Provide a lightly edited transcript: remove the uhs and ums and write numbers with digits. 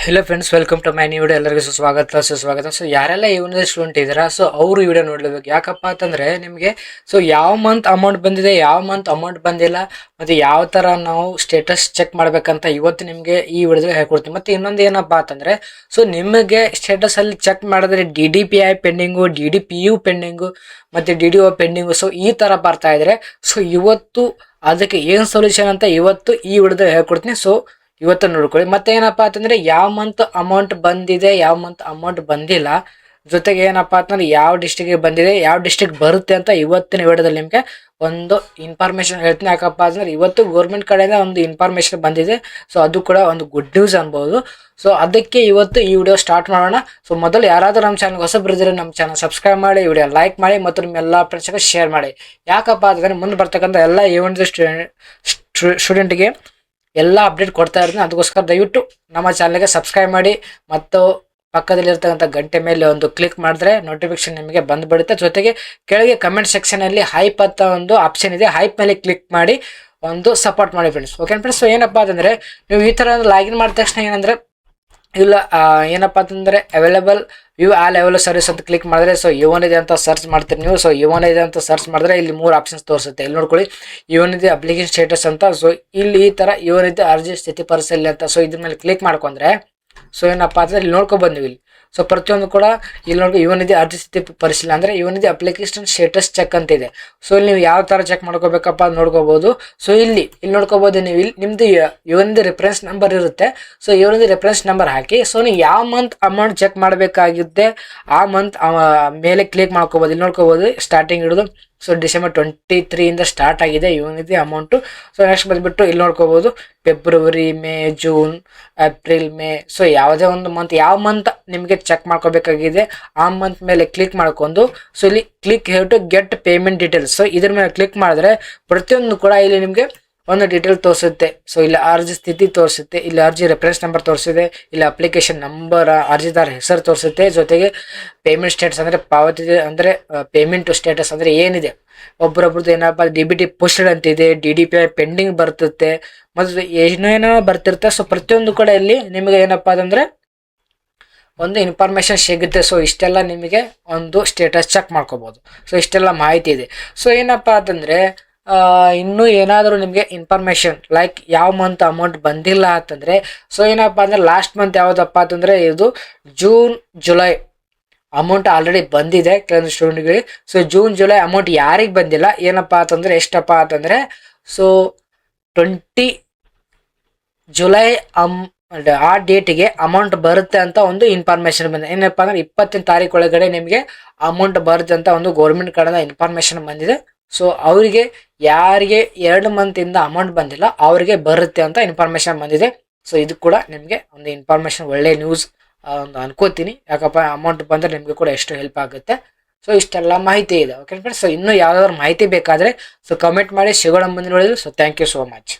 Hello friends, welcome to my new video. ಎಲ್ಲರಿಗೂ ಸುಸ್ವಾಗತ. So ಯಾರೆಲ್ಲ ಯೂನಿವರ್ಸಿಟಿ ಸ್ಟೂಡೆಂಟ್ ಇದ್ದೀರಾ, ಸೊ ಅವರು ವಿಡಿಯೋ ನೋಡ್ಲೇಬೇಕು. ಯಾಕಪ್ಪ ಅಂತಂದ್ರೆ ನಿಮಗೆ ಸೊ ಯಾವ ಮಂತ್ ಅಮೌಂಟ್ ಬಂದಿದೆ, ಯಾವ ಮಂತ್ ಅಮೌಂಟ್ ಬಂದಿಲ್ಲ, ಮತ್ತೆ ಯಾವ ತರ ನಾವು ಸ್ಟೇಟಸ್ ಚೆಕ್ ಮಾಡ್ಬೇಕಂತ ಇವತ್ತು ನಿಮಗೆ ಈ ವಿಡಿಯೋದಲ್ಲಿ ಹೇಳ್ಕೊಡ್ತೀನಿ. ಮತ್ತೆ ಇನ್ನೊಂದು ಏನಪ್ಪಾ ಅಂತಂದ್ರೆ, ಸೊ ನಿಮಗೆ ಸ್ಟೇಟಸ್ ಅಲ್ಲಿ ಚೆಕ್ ಮಾಡಿದ್ರೆ DDPI ಪೆಂಡಿಂಗು, DDPU ಪೆಂಡಿಂಗು, ಮತ್ತೆ DDO ಪೆಂಡಿಂಗು, ಸೊ ಈ ತರ ಬರ್ತಾ ಇದ್ರೆ, ಸೊ ಇವತ್ತು ಅದಕ್ಕೆ ಏನ್ ಸೊಲ್ಯೂಷನ್ ಅಂತ ಇವತ್ತು ಈ ವಿಡಿಯೋದಲ್ಲಿ ಹೇಳ್ಕೊಡ್ತೀನಿ. ಸೊ ಇವತ್ತು ನೋಡ್ಕೊಳ್ಳಿ. ಮತ್ತೆ ಏನಪ್ಪಾ ಅಂತಂದ್ರೆ ಯಾವ ಮಂತ್ ಅಮೌಂಟ್ ಬಂದಿದೆ, ಯಾವ ಮಂತ್ ಅಮೌಂಟ್ ಬಂದಿಲ್ಲ, ಜೊತೆಗೆ ಏನಪ್ಪಾ ಅಂತಂದ್ರೆ ಯಾವ ಡಿಸ್ಟಿಕ್ಗೆ ಬಂದಿದೆ, ಯಾವ ಡಿಸ್ಟಿಕ್ ಬರುತ್ತೆ ಅಂತ ಇವತ್ತಿನ ವಿಡಿಯೋದಲ್ಲಿ ನಿಮ್ಗೆ ಒಂದು ಇನ್ಫಾರ್ಮೇಶನ್ ಹೇಳ್ತೀನಿ. ಯಾಕಪ್ಪ ಅಂದ್ರೆ ಇವತ್ತು ಗೌರ್ಮೆಂಟ್ ಕಡೆಯಿಂದ ಒಂದು ಇನ್ಫಾರ್ಮೇಶನ್ ಬಂದಿದೆ. ಸೊ ಅದು ಕೂಡ ಒಂದು ಗುಡ್ ನ್ಯೂಸ್ ಅನ್ಬಹುದು. ಸೊ ಅದಕ್ಕೆ ಇವತ್ತು ಈ ವಿಡಿಯೋ ಸ್ಟಾರ್ಟ್ ಮಾಡೋಣ. ಸೊ ಮೊದಲು ಯಾರಾದ್ರೂ ನಮ್ಮ ಚಾನಲ್ ಹೊಸಬ್ರಿದ್ರೆ ನಮ್ಮ ಚಾನಲ್ ಸಬ್ಸ್ಕ್ರೈಬ್ ಮಾಡಿ, ವಿಡಿಯೋ ಲೈಕ್ ಮಾಡಿ, ಮತ್ತು ನಿಮ್ಮ ಎಲ್ಲ ಫ್ರೆಂಡ್ಸ್ಗೆ ಶೇರ್ ಮಾಡಿ. ಯಾಕಪ್ಪ ಅಂತಂದ್ರೆ ಮುಂದೆ ಬರ್ತಕ್ಕಂಥ ಎಲ್ಲ ಸ್ಟೂಡೆಂಟ್ಗೆ ಎಲ್ಲ ಅಪ್ಡೇಟ್ ಕೊಡ್ತಾ ಇರ್ತೀನಿ. ಅದಕ್ಕೋಸ್ಕರ ದಯವಿಟ್ಟು ನಮ್ಮ ಚಾನಲ್ಗೆ ಸಬ್ಸ್ಕ್ರೈಬ್ ಮಾಡಿ ಮತ್ತು ಪಕ್ಕದಲ್ಲಿರ್ತಕ್ಕಂಥ ಗಂಟೆ ಮೇಲೆ ಒಂದು ಕ್ಲಿಕ್ ಮಾಡಿದ್ರೆ ನೋಟಿಫಿಕೇಶನ್ ನಿಮಗೆ ಬಂದ್ಬಿಡುತ್ತೆ. ಜೊತೆಗೆ ಕೆಳಗೆ ಕಮೆಂಟ್ ಸೆಕ್ಷನ್ ಅಲ್ಲಿ ಹೈಪ್ ಅಂತ ಒಂದು ಆಪ್ಷನ್ ಇದೆ, ಹೈಪ್ ಮೇಲೆ ಕ್ಲಿಕ್ ಮಾಡಿ ಒಂದು ಸಪೋರ್ಟ್ ಮಾಡಿ ಫ್ರೆಂಡ್ಸ್. ಓಕೆ ಫ್ರೆಂಡ್ಸ್, ಸೊ ಏನಪ್ಪಾ ಅಂತಂದ್ರೆ ನೀವು ಈ ತರ ಲಾಗಿನ್ ಮಾಡಿದ ತಕ್ಷಣ ಏನಂದ್ರೆ ಇಲ್ಲ ಏನಪ್ಪಾ ಅಂತಂದ್ರೆ available view all available service ಅಂತ ಕ್ಲಿಕ್ ಮಾಡಿದ್ರೆ ಸೊ ಇವನಿದೆ ಅಂತ ಸರ್ಚ್ ಮಾಡ್ತೀರಿ ನೀವು. ಸೊ ಇವನಿದೆ ಅಂತ ಸರ್ಚ್ ಮಾಡಿದ್ರೆ ಇಲ್ಲಿ 3 ಆಪ್ಷನ್ಸ್ ತೋರಿಸುತ್ತೆ. ಇಲ್ಲಿ ನೋಡ್ಕೊಳ್ಳಿ, ಇವನಿದೆ ಅಪ್ಲಿಕೇಶನ್ ಸ್ಟೇಟಸ್ ಅಂತ. ಸೊ ಇಲ್ಲಿ ಈ ತರ ಇವನಿದೆ ಅರ್ಜಿ ಸ್ಥಿತಿ ಪರಿಶೀಲನೆ ಅಂತ. ಸೊ ಇದ್ರ ಮೇಲೆ ಕ್ಲಿಕ್ ಮಾಡ್ಕೊಂಡ್ರೆ ಸೊ ಏನಪ್ಪಾ ಅಂತಂದ್ರೆ ಇಲ್ಲಿ ನೋಡ್ಕೊಂಡ್ ಬಂದ್ವಿ ಇಲ್ಲಿ. ಸೊ ಪ್ರತಿಯೊಂದು ಕೂಡ ಇಲ್ಲಿ ನೋಡಿ ಇವನಿದೆ ಅರ್ಜಿ ಸ್ಥಿತಿ ಪರಿಶೀಲನೆ ಅಂದ್ರೆ ಇವನಿದೆ ಅಪ್ಲಿಕೇಶನ್ ಸ್ಟೇಟಸ್ ಚೆಕ್ ಅಂತ ಇದೆ. ಸೊ ಇಲ್ಲಿ ನೀವು ಯಾವ ತರ ಚೆಕ್ ಮಾಡ್ಕೋಬೇಕಪ್ಪ ಅಂತ ನೋಡ್ಕೋಬಹುದು. ಸೊ ಇಲ್ಲಿ ನೋಡ್ಕೋಬಹುದು ನೀವು. ಇಲ್ಲಿ ನಿಮ್ದು ಇವನಿದೆ ರೆಫರೆನ್ಸ್ ನಂಬರ್ ಇರುತ್ತೆ. ಸೊ ಇವನಿದೆ ರೆಫರೆನ್ಸ್ ನಂಬರ್ ಹಾಕಿ ಸೊ ನೀವು ಯಾವ ಮಂತ್ ಅಮೌಂಟ್ ಚೆಕ್ ಮಾಡಬೇಕಾಗಿದೆ ಆ ಮಂತ್ ಮೇಲೆ ಕ್ಲಿಕ್ ಮಾಡ್ಕೋಬಹುದು. ಇಲ್ಲಿ ನೋಡ್ಕೋಬಹುದು ಸ್ಟಾರ್ಟಿಂಗ್ ಹಿಡಿದು ಸೊ ಡಿಸೆಂಬರ್ 23 ಇಂದ ಸ್ಟಾರ್ಟ್ ಆಗಿದೆ ಇವನಿದೆ ಅಮೌಂಟು. ಸೊ ನೆಕ್ಸ್ಟ್ ಬಂದ್ಬಿಟ್ಟು ಇಲ್ಲಿ ನೋಡ್ಕೋಬಹುದು February, May, June, April, May. So ಯಾವುದೇ ಒಂದು ಮಂತ್ ಯಾವ ಮಂತ್ ನಿಮಗೆ ಚೆಕ್ ಮಾಡ್ಕೋಬೇಕಾಗಿದೆ ಆ ಮಂತ್ ಮೇಲೆ ಕ್ಲಿಕ್ ಮಾಡ್ಕೊಂಡು ಸೊ ಇಲ್ಲಿ click here to get payment details. So ಇದ್ರ ಮೇಲೆ ಕ್ಲಿಕ್ ಮಾಡಿದ್ರೆ ಪ್ರತಿಯೊಂದು ಕೂಡ ಇಲ್ಲಿ ನಿಮಗೆ ಒಂದು ಡೀಟೇಲ್ ತೋರಿಸುತ್ತೆ. ಸೊ ಇಲ್ಲಿ ಅರ್ಜಿ ಸ್ಥಿತಿ ತೋರಿಸುತ್ತೆ, ಇಲ್ಲಿ ಅರ್ಜಿ ರೆಫರೆನ್ಸ್ ನಂಬರ್ ತೋರಿಸಿದೆ, ಇಲ್ಲಿ ಅಪ್ಲಿಕೇಶನ್ ನಂಬರ್, ಅರ್ಜಿದಾರ ಹೆಸರು ತೋರಿಸುತ್ತೆ, ಜೊತೆಗೆ ಪೇಮೆಂಟ್ ಸ್ಟೇಟಸ್ ಅಂದ್ರೆ ಪಾವತಿ ಅಂದ್ರೆ ಪೇಮೆಂಟ್ ಸ್ಟೇಟಸ್ ಅಂದ್ರೆ ಏನಿದೆ, ಒಬ್ಬರೊಬ್ರದ್ದು ಏನಪ್ಪ DBT ಪೋಸ್ಟೆಡ್ ಅಂತಿದೆ, DDPI ಪೆಂಡಿಂಗ್ ಬರ್ತದೆ, ಮತ್ತು ಏನೇನೋ ಬರ್ತಿರುತ್ತೆ. ಸೊ ಪ್ರತಿಯೊಂದು ಕಡೆ ಇಲ್ಲಿ ನಿಮಗೆ ಏನಪ್ಪಾ ಅಂತಂದ್ರೆ ಒಂದು ಇನ್ಫಾರ್ಮೇಶನ್ ಸಿಗುತ್ತೆ. ಸೊ ಇಷ್ಟೆಲ್ಲ ನಿಮಗೆ ಒಂದು ಸ್ಟೇಟಸ್ ಚೆಕ್ ಮಾಡ್ಕೋಬಹುದು. ಸೊ ಇಷ್ಟೆಲ್ಲ ಮಾಹಿತಿ ಇದೆ. ಸೊ ಏನಪ್ಪಾ ಅಂತಂದ್ರೆ ಇನ್ನು ಏನಾದರೂ ನಿಮಗೆ ಇನ್ಫಾರ್ಮೇಶನ್ ಲೈಕ್ ಯಾವ ಮಂತ್ ಅಮೌಂಟ್ ಬಂದಿಲ್ಲ ಅಂತಂದ್ರೆ ಸೊ ಏನಪ್ಪಾ ಅಂದ್ರೆ ಲಾಸ್ಟ್ ಮಂತ್ ಯಾವ್ದಪ್ಪ ಅಂತಂದ್ರೆ ಇದು ಜೂನ್ ಜುಲೈ ಅಮೌಂಟ್ ಆಲ್ರೆಡಿ ಬಂದಿದೆ ಕೆಲವೊಂದು ಸ್ಟೂಡೆಂಟ್ಗಳಿಗೆ. ಸೊ ಜೂನ್ ಜುಲೈ ಅಮೌಂಟ್ ಯಾರಿಗೆ ಬಂದಿಲ್ಲ ಏನಪ್ಪಾ ಅಂತಂದ್ರೆ ಎಷ್ಟಪ್ಪ ಅಂತಂದ್ರೆ ಸೊ 20 ಜುಲೈ ಆ ಡೇಟಿಗೆ ಅಮೌಂಟ್ ಬರುತ್ತೆ ಅಂತ ಒಂದು ಇನ್ಫಾರ್ಮೇಶನ್ ಬಂದಿದೆ. ಏನಪ್ಪಾ ಅಂದ್ರೆ 20ನೇ ತಾರೀಕು ಒಳಗಡೆ ನಿಮಗೆ ಅಮೌಂಟ್ ಬರುತ್ತೆ ಅಂತ ಒಂದು ಗೌರ್ಮೆಂಟ್ ಕಡೆಯಿಂದ ಇನ್ಫಾರ್ಮೇಶನ್ ಬಂದಿದೆ. ಸೊ ಅವರಿಗೆ ಯಾರಿಗೆ 2 ಮಂತ್ ಇಂದ ಅಮೌಂಟ್ ಬಂದಿಲ್ಲ ಅವರಿಗೆ ಬರುತ್ತೆ ಅಂತ ಇನ್ಫಾರ್ಮೇಶನ್ ಬಂದಿದೆ. ಸೊ ಇದು ಕೂಡ ನಿಮಗೆ ಒಂದು ಇನ್ಫಾರ್ಮೇಶನ್ ಒಳ್ಳೆ ನ್ಯೂಸ್ ಒಂದು ಅನ್ಕೋತೀನಿ. ಯಾಕಪ್ಪ ಅಮೌಂಟ್ ಬಂದ್ರೆ ನಿಮ್ಗೆ ಕೂಡ ಎಷ್ಟು ಹೆಲ್ಪ್ ಆಗುತ್ತೆ. ಸೊ ಇಷ್ಟೆಲ್ಲ ಮಾಹಿತಿ ಇದೆ. ಓಕೆ ಫ್ರೆಂಡ್ಸ್, ಸೊ ಇನ್ನೂ ಯಾವ್ದಾದ್ರು ಮಾಹಿತಿ ಬೇಕಾದ್ರೆ ಸೊ ಕಮೆಂಟ್ ಮಾಡಿ, ಸಿಗೋಣ ಮುಂದಿನ ನೋಡಿದ್ರು. So thank you so much.